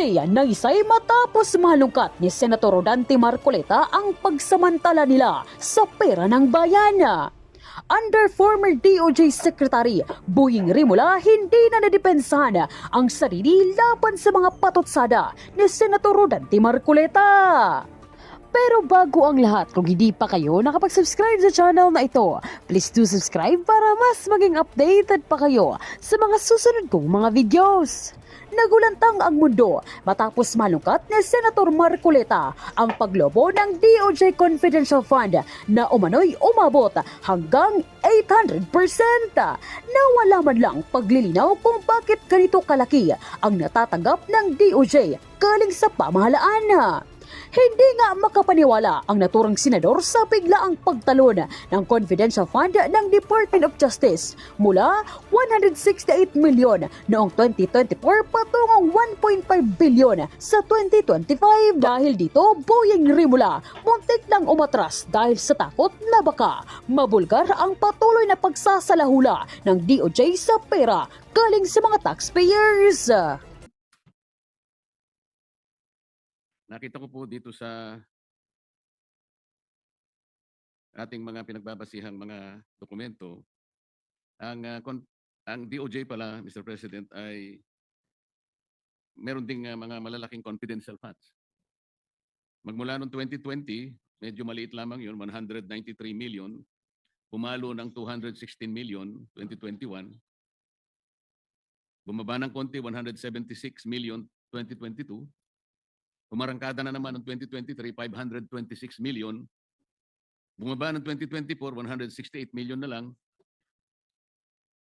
DOJ naisay matapos malungkat ni Senator Rodante Marcoleta ang pagsamantala nila sa pera ng bayan. Under former DOJ Secretary Boying Rimula, hindi na nadepensahan ang sarili laban sa mga patotsada ni Senator Rodante Marcoleta. Pero bago ang lahat, kung hindi pa kayo nakapag-subscribe sa channel na ito, please do subscribe para mas maging updated pa kayo sa mga susunod kong mga videos. Nagulantang ang mundo matapos malungkat ni Senator Marcoleta ang paglobo ng DOJ Confidential Fund na umano'y umabot hanggang 800%. Nawala man lang paglilinaw kung bakit ganito kalaki ang natatanggap ng DOJ galing sa pamahalaan. Hindi nga makapaniwala ang naturang senador sa biglaang pagtalon ng confidential fund ng Department of Justice mula 168 milyon noong 2024 patungong 1.5 bilyon sa 2025. Dahil dito, Boying Rimula muntik lang umatras dahil sa takot na baka mabulgar ang patuloy na pagsasalahula ng DOJ sa pera galing sa mga taxpayers. Nakita ko po dito sa ating mga pinagbabasihang mga dokumento, ang DOJ pala, Mr. President, ay meron ding mga malalaking confidential funds. Magmula noong 2020, medyo maliit lamang yun, 193 million, pumalo ng 216 million, 2021, bumaba ng konti, 176 million, 2022, umarangkada na naman noong 2023, 526 million. Bumaba ng 2024, 168 million na lang.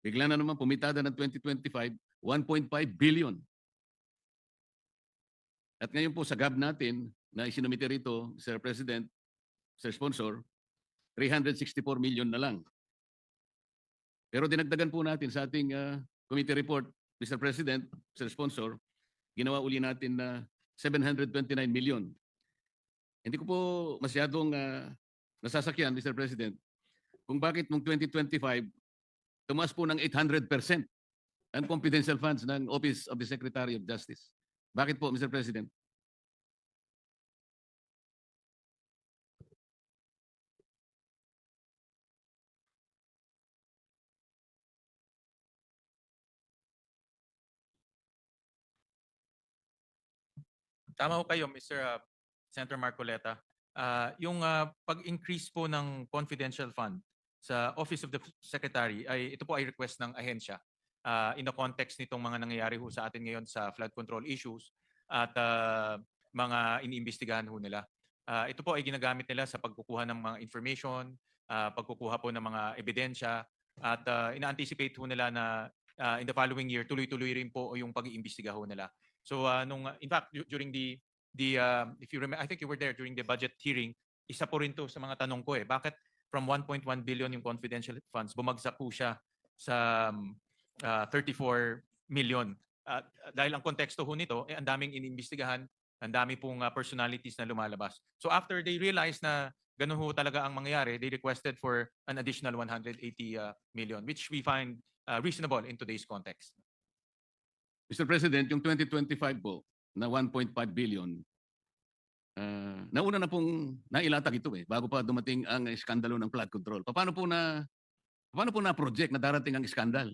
Bigla na naman pumitada ng 2025, 1.5 billion. At ngayon po sa GAB natin na isinumite rito, Mr. President, Mr. Sponsor, 364 million na lang. Pero dinagdagan po natin sa ating committee report, Mr. President, Mr. Sponsor, ginawa uli natin na 729 million. Hindi ko po masyadong nasasakyan, Mr. President, kung bakit noong 2025, tumaas po ng 800% ang confidential funds ng Office of the Secretary of Justice. Bakit po, Mr. President? Tama ho kayo, Mr. Senator Marcoleta. Yung pag-increase po ng confidential fund sa Office of the Secretary, ito po ay request ng ahensya in the context nitong mga nangyayari ho sa atin ngayon sa flood control issues at mga iniimbestigahan ho nila. Ito po ay ginagamit nila sa pagkukuha ng mga information, pagkukuha po ng mga ebidensya at ina-anticipate ho nila na in the following year, tuloy-tuloy rin po yung pag-iimbestiga ho nila. So in fact during if you remember, I think you were there during the budget hearing, isa po rin to sa mga tanong ko bakit from 1.1 billion yung confidential funds bumagsak po siya sa 34 million. Dahil ang konteksto ho nito ang daming inimbestigahan, ang dami pong personalities na lumalabas. So after they realized na ganun ho talaga ang mangyayari, they requested for an additional 180 million, which we find reasonable in today's context. Mr. President, yung 2025 po na 1.5 billion, nauna na pong nailatag ito bago pa dumating ang iskandalo ng flood control. Paano po na project na darating ang iskandal?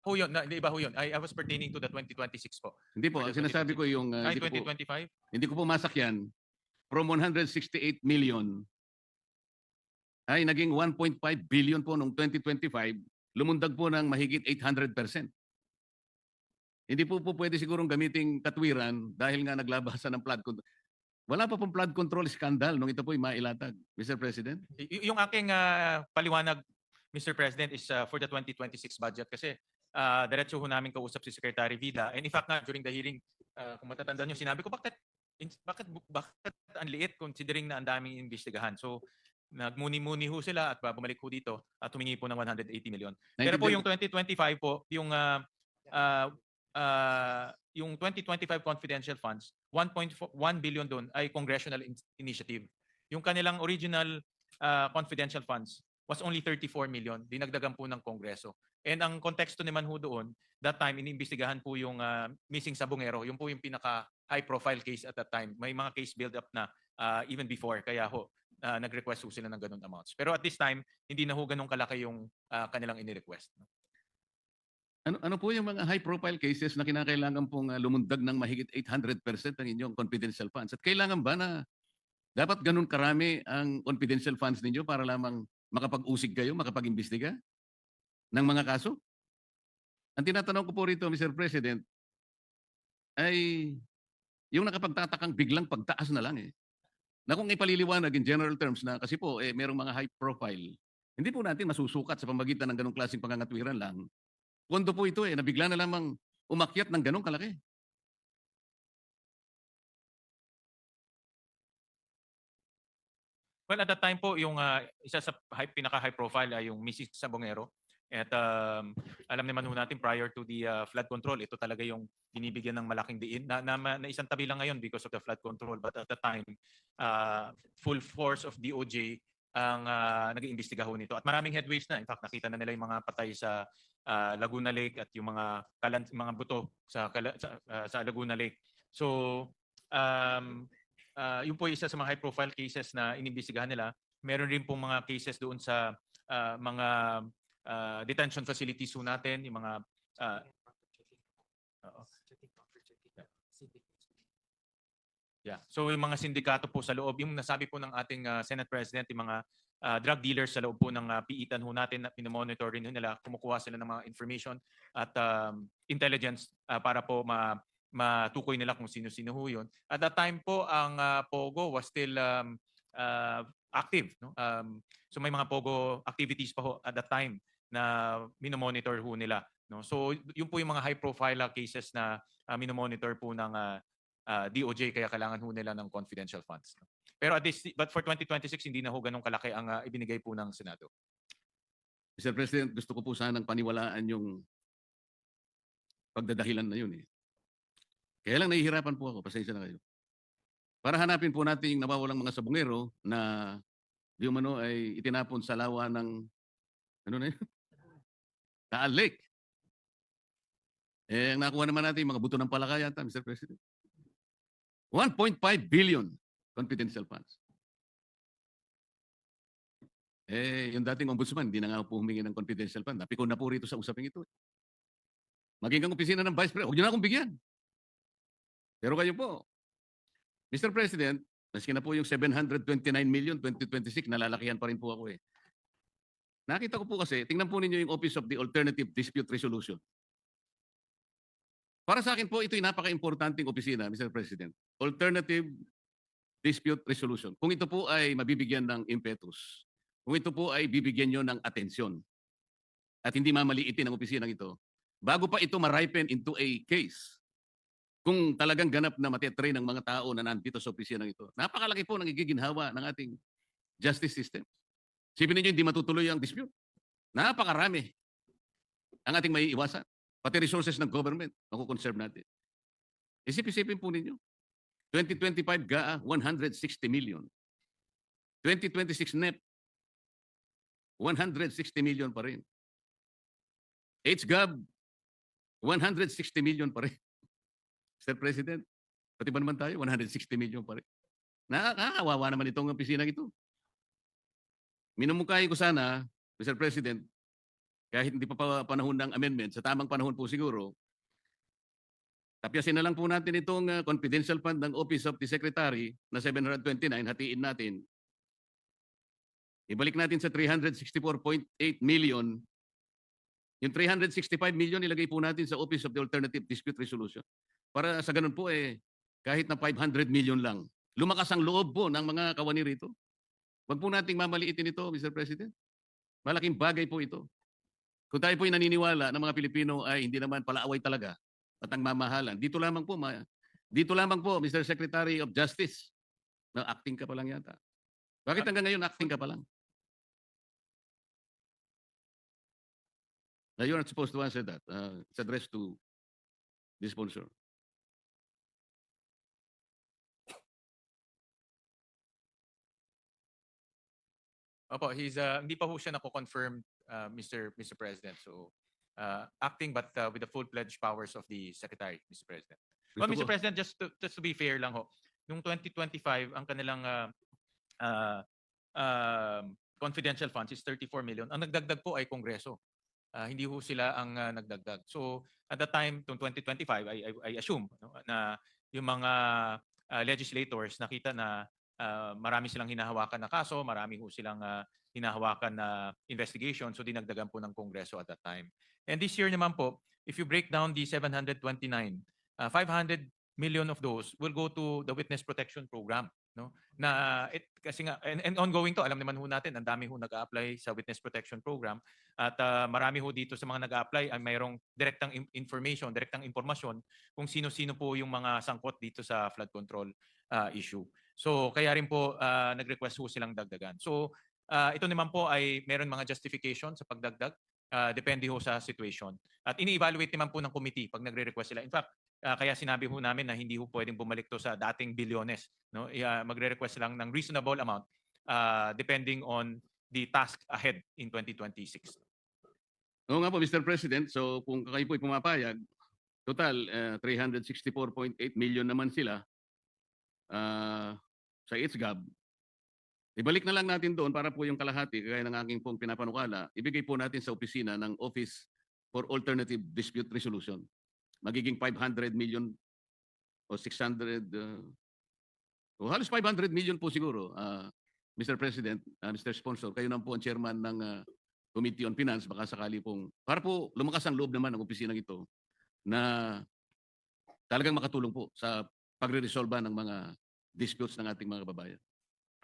Oh, yun. Iba ho yun. I was pertaining to the 2026 po. Hindi po, ang sinasabi ko yung... Ay, 2025? Hindi ko po masakyan. From 168 million ay naging 1.5 billion po noong 2025, lumundag po ng mahigit 800%. Hindi po pwede sigurong gamiting katwiran dahil nga naglabasan ng flood control. Wala pa pong flood control scandal nung ito po'y mailatag, Mr. President. Yung aking paliwanag, Mr. President, is for the 2026 budget kasi diretso ho namin kausap si Secretary Vida. And in fact nga, during the hearing, kung matatandaan nyo, sinabi ko, bakit ang liit considering na ang daming investigahan? So, nagmuni-muni ho sila at bumalik ho dito at humingi po ng 180 million. Pero po yung 2025 po, yung 2025 confidential funds, 1.1 billion doon ay congressional initiative. Yung kanilang original confidential funds, was only 34 million. Dinagdagan po ng Kongreso. And ang konteksto naman ho doon, that time, iniimbestigahan po yung missing sabongero. Yun po yung pinaka-high profile case at that time. May mga case build-up na even before. Kaya ho, nag-request ho sila ng ganun amounts. Pero at this time, hindi na ho ganun kalaki yung kanilang ini-request. Ano po yung mga high-profile cases na kinakailangan pong lumundag ng mahigit 800% ng inyong confidential funds? At kailangan ba na dapat ganun karami ang confidential funds ninyo para lamang makapag-usig kayo, makapag-imbestiga ng mga kaso? Ang tinatanong ko po rito, Mr. President, ay yung nakapagtatakang biglang pagtaas na lang eh. Na kung ipaliliwanag in general terms na kasi po merong mga high profile, hindi po natin masusukat sa pamagitan ng ganong klaseng pangangatwiran lang. Pondo po ito na bigla na lamang umakyat ng ganong kalaki. Well, at that time po, yung isa sa pinaka-high profile ay yung Mrs. Sabongero. At alam naman ho natin prior to the flood control, ito talaga yung binibigyan ng malaking diin na isang tabi lang ngayon because of the flood control. But at the time, full force of DOJ ang nag-iimbestiga ho nito. At maraming headways na. In fact, nakita na nila yung mga patay sa Laguna Lake at yung mga buto sa Laguna Lake. So, yun po isa sa mga high profile cases na inimbestigahan nila. Meron rin pong mga cases doon sa mga detention facilities ho natin, yung mga So yung mga sindikato po sa loob, yung nasabi po ng ating Senate President, yung mga drug dealers sa loob po ng piitan ho natin na pinomonitor rin nila, kumukuha sila ng mga information at intelligence para po matukoy nila kung sino-sino ho yun. At that time po, ang POGO was still active. No? So may mga POGO activities pa ho at that time na minomonitor ho nila. No? So yun po yung mga high-profile cases na minomonitor po ng DOJ, kaya kailangan ho nila ng confidential funds. No? Pero but for 2026, hindi na ho ganun kalaki ang ibinigay po ng Senado. Mr. President, gusto ko po sanang paniwalaan yung pagdadahilan na yun eh. Kaya lang nahihirapan po ako, pasensya na kayo. Para hanapin po natin yung nawawalang mga sabongero na di umano ay itinapon sa lawa ng ano na yun? Taal Lake. Ang nakuha naman natin yung mga buto ng palaka yata, Mr. President. 1.5 billion confidential funds. Yung dating ombudsman, hindi na nga po humingi ng confidential fund. Napiko na po rito sa usaping ito. Maging kang opisina ng Vice President, huwag niyo na akong bigyan. Pero kayo po, Mr. President, maski na po yung 729 million 2026, nalalakihan pa rin po ako eh. Nakita ko po kasi, tingnan po ninyo yung Office of the Alternative Dispute Resolution. Para sa akin po, ito'y napaka-importanting opisina, Mr. President. Alternative Dispute Resolution. Kung ito po ay mabibigyan ng impetus, kung ito po ay bibigyan nyo ng atensyon, at hindi mamaliitin ang opisinang ito, bago pa ito ma-ripen into a case, kung talagang ganap na matetrain ng mga tao na nandito sa opisinang ito, napakalaki po ng igiginhawa ng ating justice system. Sipin ninyo, hindi matutuloy ang dispute. Napakarami ang ating may iwasan. Pati resources ng government, makukonserve natin. Isip-isipin po ninyo. 2025 GAA, 160 million. 2026 NEP, 160 million pa rin. HGAB, 160 million pa rin. Mr. President, pati ba naman tayo, 160 million pa rin. Nakakawawa naman itong opisinang ito. Minumukay ko sana, Mr. President, kahit hindi pa panahon ng amendment, sa tamang panahon po siguro, tapyasin na lang po natin itong confidential fund ng Office of the Secretary na 729, hatiin natin. Ibalik natin sa 364.8 million. Yung 365 million ilagay po natin sa Office of the Alternative Dispute Resolution. Para sa ganun po kahit na 500 million lang. Lumakas ang loob po ng mga kawani rito. Huwag po nating mamaliitin ito, Mr. President. Malaking bagay po ito. Kung tayo po'y naniniwala ng mga Pilipino ay hindi naman palaaway talaga at ang mamahalan, dito lamang po, Mr. Secretary of Justice, na acting ka pa lang yata. Bakit hanggang ngayon acting ka pa lang? Now, you're not supposed to answer that. It's addressed to the sponsor. Opo, hindi pa ho siya nako-confirm, Mr. President. So, acting but with the full-fledged powers of the Secretary, Mr. President. Well, Gusto Mr. ko, President, just to be fair lang ho, noong 2025, ang kanilang uh, confidential funds is 34 million. Ang nagdagdag po ay Kongreso. Hindi ho sila ang nagdagdag. So, at the time, noong 2025, I assume no, na yung mga legislators nakita na marami silang hinahawakan na kaso, marami ho silang hinahawakan na investigation, so dinagdagan po ng Kongreso at that time. And this year naman po, if you break down the 729, 500 million of those will go to the Witness Protection Program. No? Kasi nga, and ongoing to, alam naman ho natin, ang dami ho nag-a-apply sa Witness Protection Program at marami ho dito sa mga nag-a-apply ay mayroong direktang information, direktang impormasyon kung sino-sino po yung mga sangkot dito sa flood control issue. So kaya rin po nag-request ho silang dagdagan. So ito naman po ay meron mga justification sa pagdagdag. Depende ho sa situation. At ini-evaluate naman po ng committee pag nagre-request sila. In fact, kaya sinabi ho namin na hindi ho pwedeng bumalik to sa dating bilyones. No? Magre-request lang ng reasonable amount depending on the task ahead in 2026. oo nga po, Mr. President. So kung kayo po'y pumapayag, total 364.8 million naman sila sa ITSGAB. Ibalik na lang natin doon para po yung kalahati, kagaya ng aking pong pinapanukala, ibigay po natin sa opisina ng Office for Alternative Dispute Resolution. Magiging 500 million o 600, o halos 500 million po siguro, Mr. President, Mr. Sponsor, kayo na po ang chairman ng Committee on Finance, baka sakali pong, para po lumakas ang loob naman ng opisinang ito na talagang makatulong po sa pagre-resolve ng mga disputes ng ating mga kababayan.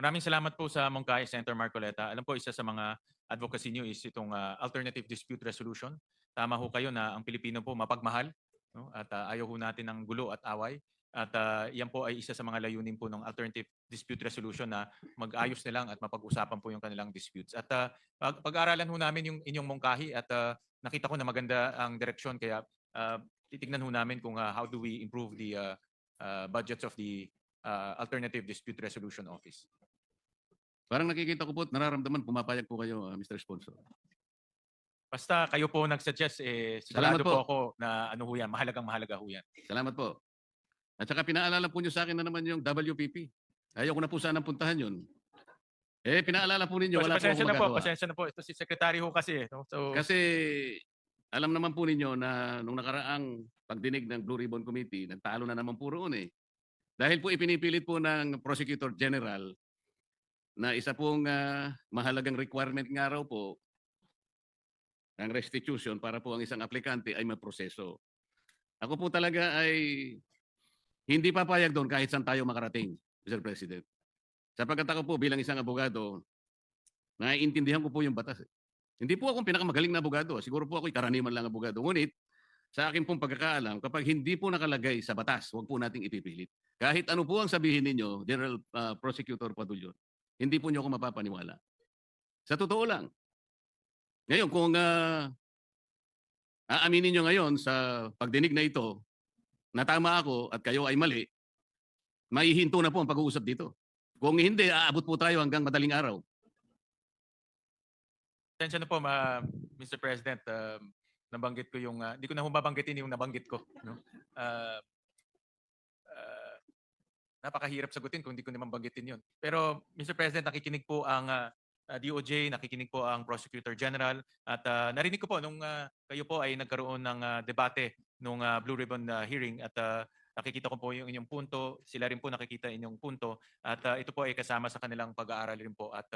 Maraming salamat po sa Mongkay, Senator Marcoleta. Alam po, isa sa mga advocacy niyo is itong alternative dispute resolution. Tama ho kayo na ang Pilipino po mapagmahal, no? At ayaw ho natin ng gulo at away. At yan po ay isa sa mga layunin po ng alternative dispute resolution na mag-ayos na lang at mapag-usapan po yung kanilang disputes. At pag-aralan ho namin yung inyong mungkahi at nakita ko na maganda ang direksyon, kaya titignan ho namin kung how do we improve the budgets of the Alternative Dispute Resolution Office. Parang nakikita ko po at nararamdaman, pumapayag po kayo, Mr. Sponsor. Basta kayo po nag-suggest, Salamat sigurado po. po ako na ano ho yan, mahalagang-mahalaga ho yan. Salamat po. At saka pinaalala po niyo sa akin na naman yung WPP. Ayaw ko na po sanang puntahan yun. Pinaalala po ninyo, wala po akong magagawa. Pasensya na po. Ito si Secretary ho kasi. No? So, Kasi alam naman po ninyo na nung nakaraang pagdinig ng Blue Ribbon Committee, nagtalo na naman po roon eh. Dahil po ipinipilit po ng Prosecutor General na isa pong mahalagang requirement nga raw po ang restitution para po ang isang aplikante ay maproseso. Ako po talaga ay hindi papayag doon kahit saan tayo makarating, Mr. President. Sapagkat ako po bilang isang abogado, naiintindihan ko po yung batas. Hindi po ako pinakamagaling na abogado. Siguro po ako'y karaniwan lang abogado. Ngunit sa akin pong pagkakaalam, kapag hindi po nakalagay sa batas, huwag po nating ipipilit. Kahit ano po ang sabihin ninyo, General Prosecutor Padulyon, hindi po niyo ako mapapaniwala. Sa totoo lang. Ngayon, kung aaminin niyo ngayon sa pagdinig na ito, na tama ako at kayo ay mali, maihinto na po ang pag-uusap dito. Kung hindi, aabot po tayo hanggang madaling araw. pasensya na po, Mr. President. Nabanggit ko yung, hindi ko na banggitin yung nabanggit ko. No? Napakahirap sagutin kung hindi ko naman banggitin yun. Pero Mr. President, nakikinig po ang DOJ, nakikinig po ang Prosecutor General at narinig ko po nung kayo po ay nagkaroon ng debate nung Blue Ribbon hearing at nakikita ko po yung inyong punto, sila rin po nakikita inyong punto at ito po ay kasama sa kanilang pag-aaral rin po at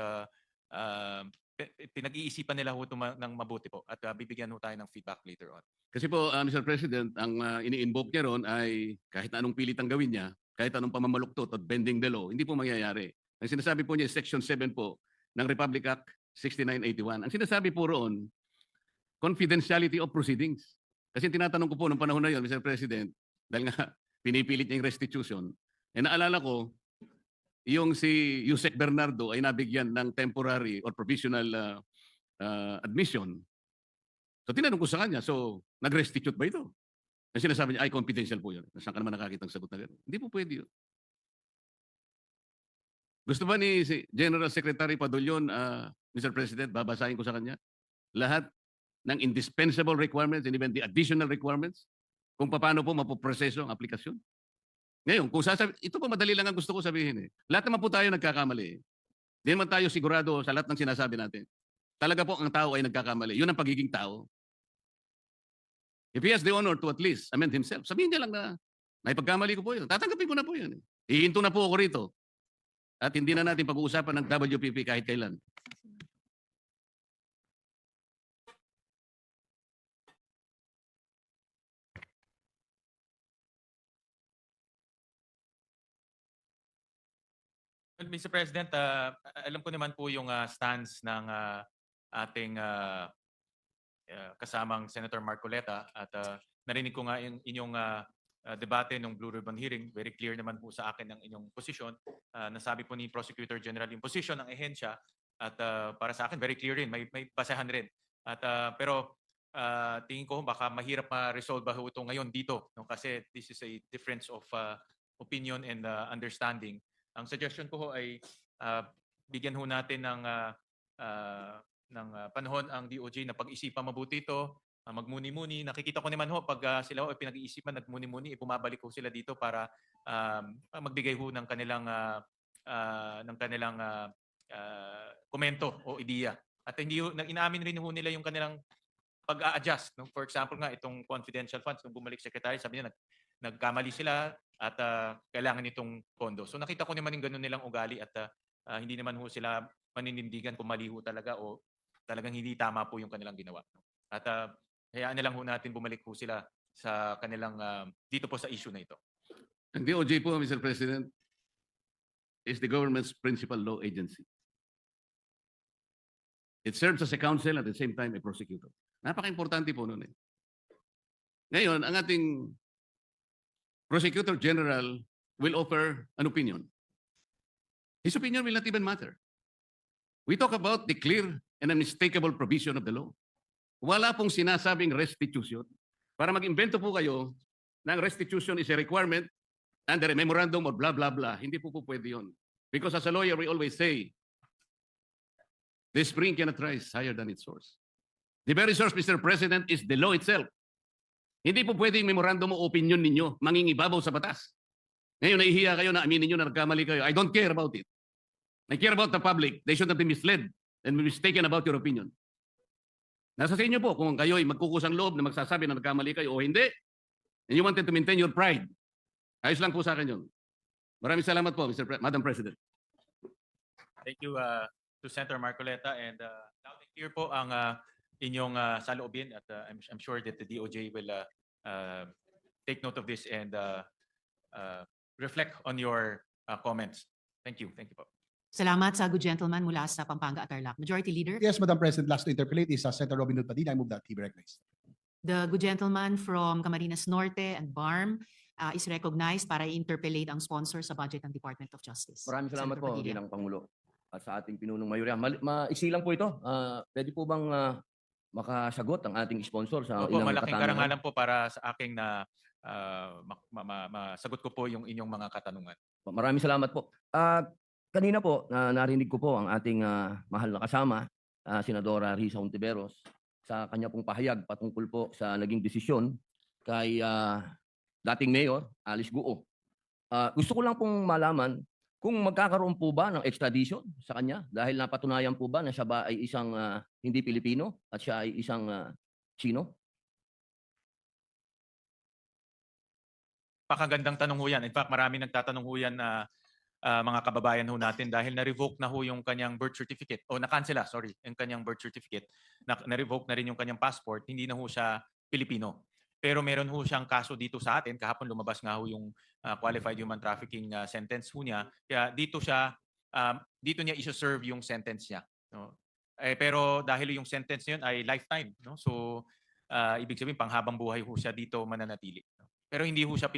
pinag-iisipan nila ho ng mabuti po at bibigyan ho tayo ng feedback later on. Kasi po, Mr. President, ang ini-invoke niya ron ay kahit anong pilit ang gawin niya, kahit anong pamamaluktot at bending the law, hindi po mangyayari. Ang sinasabi po niya, Section 7 po ng Republic Act 6981. Ang sinasabi po roon, confidentiality of proceedings. Kasi tinatanong ko po nung panahon na yon, Mr. President, dahil nga pinipilit niya yung restitution, naalala ko, yung si Yusek Bernardo ay nabigyan ng temporary or provisional admission. So tinanong ko sa kanya, so nag-restitute ba ito? Ang sinasabi niya, ay confidential po yun. Saan ka naman nakakita ng sagot na gano'n? Hindi po pwede yun. Gusto ba ni si General Secretary Padulyon, Mr. President, babasahin ko sa kanya lahat ng indispensable requirements and even the additional requirements kung paano po mapoproseso ang aplikasyon? Ngayon, kung ito po madali lang ang gusto ko sabihin eh. Lahat naman po tayo nagkakamali. Hindi naman tayo sigurado sa lahat ng sinasabi natin. Talaga po ang tao ay nagkakamali. Yun ang pagiging tao. If he has the honor to at least amend himself, sabihin niya lang na naipagkamali ko po yun. Tatanggapin ko na po yun. Hihinto na po ako rito. At hindi na natin pag-uusapan ng WPP kahit kailan. Well, Mr. President, alam ko naman po yung stance ng ating kasamang Senator Marcoleta at narinig ko nga yung inyong debate ng Blue Ribbon hearing. Very clear naman po sa akin ang inyong posisyon. Nasabi po ni Prosecutor General yung posisyon ng ehensya at para sa akin very clear rin, may basehan rin. At pero tingin ko baka mahirap ma-resolve ba ito ngayon dito, no? Kasi this is a difference of opinion and understanding. Ang suggestion ko ho ay bigyan ho natin ng panahon ang DOJ na pag-isipan mabuti ito, magmuni-muni. Nakikita ko naman ho pag sila ho ay pinag-iisipan, nagmuni-muni, bumabalik ho sila dito para magbigay ho ng kanilang komento o ideya. At hindi ho, inaamin rin ho nila yung kanilang pag-a-adjust. No? For example nga, itong confidential funds, nung bumalik secretary, sabi niya nagkamali sila at kailangan itong pondo. So nakita ko naman yung ganun nilang ugali at hindi naman ho sila maninindigan kung mali ho talaga o talagang hindi tama po yung kanilang ginawa. At hayaan na lang ho natin bumalik ho sila sa kanilang dito po sa issue na ito. Ang DOJ po, Mr. President, is the government's principal law agency. It serves as a counsel at the same time a prosecutor. Napaka-importante po nun eh. Ngayon, ang ating Prosecutor General will offer an opinion. His opinion will not even matter. We talk about the clear and unmistakable provision of the law. Wala pong sinasabing restitution. Para mag-invento po kayo ng restitution is a requirement under a memorandum or blah, blah, blah. Hindi po pwede yun. Because as a lawyer, we always say, the spring cannot rise higher than its source. The very source, Mr. President, is the law itself. Hindi po pwede yung memorandum o opinion ninyo mangingibabaw sa batas. Ngayon, nahihiya kayo na aminin nyo na nagkamali kayo. I don't care about it. I care about the public. They should not be misled and be mistaken about your opinion. Nasa sa inyo po kung kayo ay magkukusang loob na magsasabi na nagkamali kayo o hindi. And you wanted to maintain your pride. Ayos lang po sa akin yun. Maraming salamat po, Madam President. Thank you to Senator Marcoleta and loud and clear po ang inyong saloobin at I'm sure that the DOJ will take note of this and reflect on your comments. Thank you. Thank you po. Salamat sa good gentleman mula sa Pampanga at Tarlac. Majority Leader. Yes, Madam President, last to interpolate is Senator Robin Hood Padilla. I move that he be recognized. The good gentleman from Camarines Norte and BARM is recognized para i-interpellate ang sponsor sa budget ng Department of Justice. Maraming salamat Senator po, Padilla. Ginang Pangulo, at sa ating pinunong mayorya. Maiksi lang po ito. Pwede po bang makasagot ang ating sponsor sa Opo, ilang malaking katanungan? karangalan po para sa aking na masagot ko po yung inyong mga katanungan. Maraming salamat po. Kanina po, narinig ko po ang ating mahal na kasama, Senadora Risa Hontiveros, sa kanya pong pahayag patungkol po sa naging desisyon kay dating Mayor Alice Guo. Gusto ko lang pong malaman kung magkakaroon po ba ng extradition sa kanya dahil napatunayan po ba na siya ba ay isang hindi Pilipino at siya ay isang Chino? Pakagandang tanong ho yan. In fact, marami nagtatanong ho yan na mga kababayan ho natin dahil na-revoke na ho yung kanyang birth certificate o na-cancela, sorry, yung kanyang birth certificate. Na-revoke na rin yung kanyang passport, hindi na ho siya Pilipino. Pero meron ho siyang kaso dito sa atin. Kahapon lumabas nga ho yung qualified human trafficking sentence ho niya. Kaya dito niya isa-serve yung sentence niya. No? Pero dahil yung sentence niya yun ay lifetime. No? So, ibig sabihin, panghabang buhay ho siya dito mananatili. No? Pero hindi ho siya Pilipino.